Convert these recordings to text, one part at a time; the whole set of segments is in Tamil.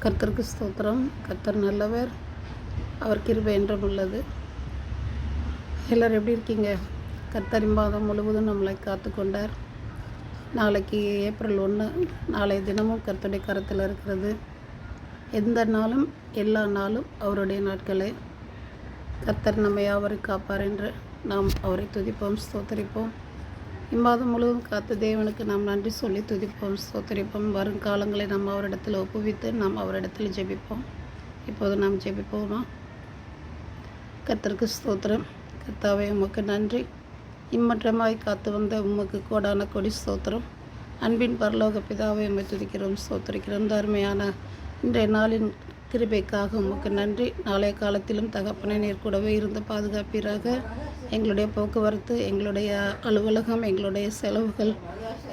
கர்த்தருக்கு ஸ்தோத்திரம். கர்த்தர் நல்லவர், அவர் கிருபை என்றும் உள்ளது. எல்லோரும் எப்படி இருக்கீங்க? கர்த்தர் மாதம் முழுவதும் நம்மளை காத்து கொண்டார். நாளைக்கு ஏப்ரல் 1, நாளைய தினமும் கர்த்தருடைய கரத்தில் இருக்கிறது. எந்த நாளும் எல்லா நாளும் அவருடைய நாட்களே. கர்த்தர் நம்மை யாவரை காப்பார் என்று நாம் அவரை துதிப்போம், ஸ்தோத்தரிப்போம். இம்மாதம் முழுவதும் காத்த தேவனுக்கு நாம் நன்றி சொல்லி துதிப்போம், ஸ்தோத்தரிப்போம். வருங்காலங்களை நாம் அவரிடத்தில் ஒப்புவித்து நாம் அவரிடத்தில் ஜெபிப்போம். இப்போது நாம் ஜெபிப்போமா? கர்த்தருக்கு ஸ்தோத்திரம். கர்த்தாவே, உமக்கு நன்றி. இம்மற்றமாய் காத்து வந்த உமக்கு கோடான கொடி ஸ்தோத்திரம். அன்பின் பரலோக பிதாவை உம்மை துதிக்கிறோம், ஸ்தோத்தரிக்கிறோம். இந்த அருமையான இன்றைய நாளின் கிருபைக்காக உமக்கு நன்றி. நாளைய காலத்திலும் தகப்பனை நீர் கூடவே இருந்து பாதுகாப்பீராக. எங்களுடைய போக்குவரத்து, எங்களுடைய அலுவலகம், எங்களுடைய செலவுகள்,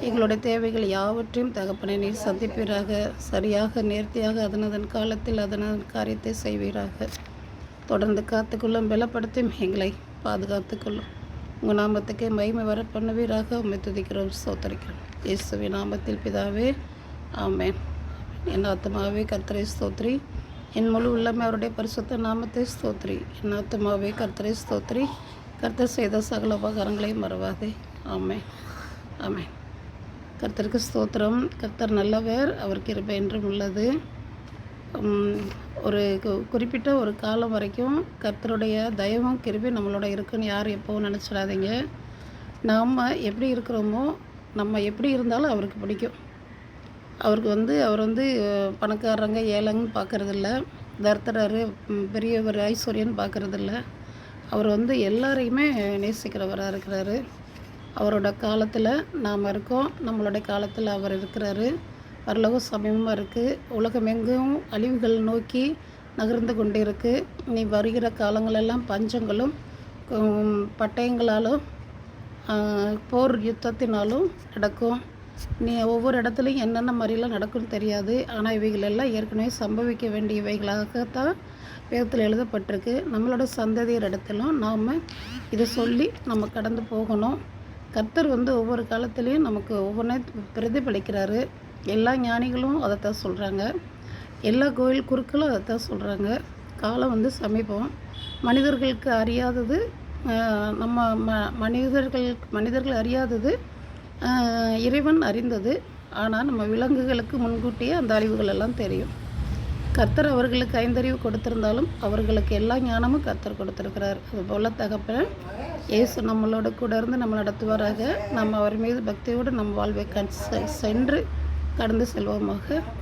எங்களுடைய தேவைகள் யாவற்றையும் தகப்பனை நீர் சந்திப்பீராக. சரியாக நேர்த்தியாக அதனதன் காலத்தில் அதனதன் காரியத்தை செய்வீராக. தொடர்ந்து காத்துக்கொள்ளும், பலப்படுத்தும், எங்களை பாதுகாத்துக்கொள்ளும். உங்கள் நாமத்துக்கே மகிமை வர பண்ணுவீராக. உம்மை துதிக்கிறோம், ஸ்தோத்தரிக்கிறோம். இயேசுவின் நாமத்தில் பிதாவே, ஆமென். என் ஆத்துமாவே கர்த்தரை ஸ்தோத்ரி, என் முழு உள்ளமே அவருடைய பரிசுத்த நாமத்தை ஸ்தோத்ரி. என் ஆத்துமாவே கர்த்தரை ஸ்தோத்ரி, கர்த்தர் செய்த சகல உபகாரங்களையும் மறவாதே. ஆமென், ஆமென். கர்த்தருக்கு ஸ்தோத்திரம். கர்த்தர் நல்லவர், அவர் கிருபை என்றும் உள்ளது. ஒரு குறிப்பிட்ட ஒரு காலம் வரைக்கும் கர்த்தருடைய தயவும் கிருபை நம்மளோட இருக்குன்னு யாரும் எப்போவும் நினச்சிடாதீங்க. நாம் எப்படி இருக்கிறோமோ, நம்ம எப்படி இருந்தாலும் அவருக்கு பிடிக்கும். அவருக்கு அவர் பணக்காரங்க ஏழைங்கன்னு பார்க்குறதில்ல, தர்த்தரார் பெரியவர் ஐஸ்வர்யன்னு பார்க்குறதில்ல. அவர் எல்லாரையுமே நேசிக்கிறவராக இருக்கிறாரு. அவரோட காலத்தில் நாம் இருக்கோம், நம்மளுடைய காலத்தில் அவர் இருக்கிறாரு. பரலோகம் சமீபமாக இருக்குது. உலகமெங்கும் அழிவுகள் நோக்கி நகர்ந்து கொண்டு இருக்குது. நீ வருகிற காலங்களெல்லாம் பஞ்சங்களும் பட்டயங்களாலும் போர் யுத்தத்தினாலும் நடக்கும். நீ ஒவ்வொரு இடத்துலையும் என்னென்ன மாதிரிலாம் நடக்கும்னு தெரியாது. ஆனால் இவைகளெல்லாம் ஏற்கனவே சம்பவிக்க வேண்டியவைகளாகத்தான் வேதத்தில் எழுதப்பட்டிருக்கு. நம்மளோட சந்ததியர் இடத்திலும் நாம் இதை சொல்லி நம்ம கடந்து போகணும். கர்த்தர் ஒவ்வொரு காலத்துலேயும் நமக்கு ஒவ்வொன்றையும் பிரதிபலிக்கிறாரு. எல்லா ஞானிகளும் அதைத்தான் சொல்கிறாங்க, எல்லா கோயில் குருக்களும் அதைத்தான் சொல்கிறாங்க. காலம் சமீபம். மனிதர்களுக்கு அறியாதது, நம்ம மனிதர்கள் அறியாதது இறைவன் அறிந்தது. ஆனால் நம்ம விலங்குகளுக்கு முன்கூட்டியே அந்த அழிவுகள் எல்லாம் தெரியும். கர்த்தர் அவர்களுக்கு 5 அறிவு கொடுத்திருந்தாலும் அவர்களுக்கு எல்லா ஞானமும் கர்த்தர் கொடுத்திருக்கிறார். அதுபோல் தகப்பன் இயேசு நம்மளோட கூட இருந்து நம்ம நடத்துவாராக. நம்ம அவர் மீது பக்தியோடு நம் வாழ்வை சென்று கடந்து செல்வோமாக.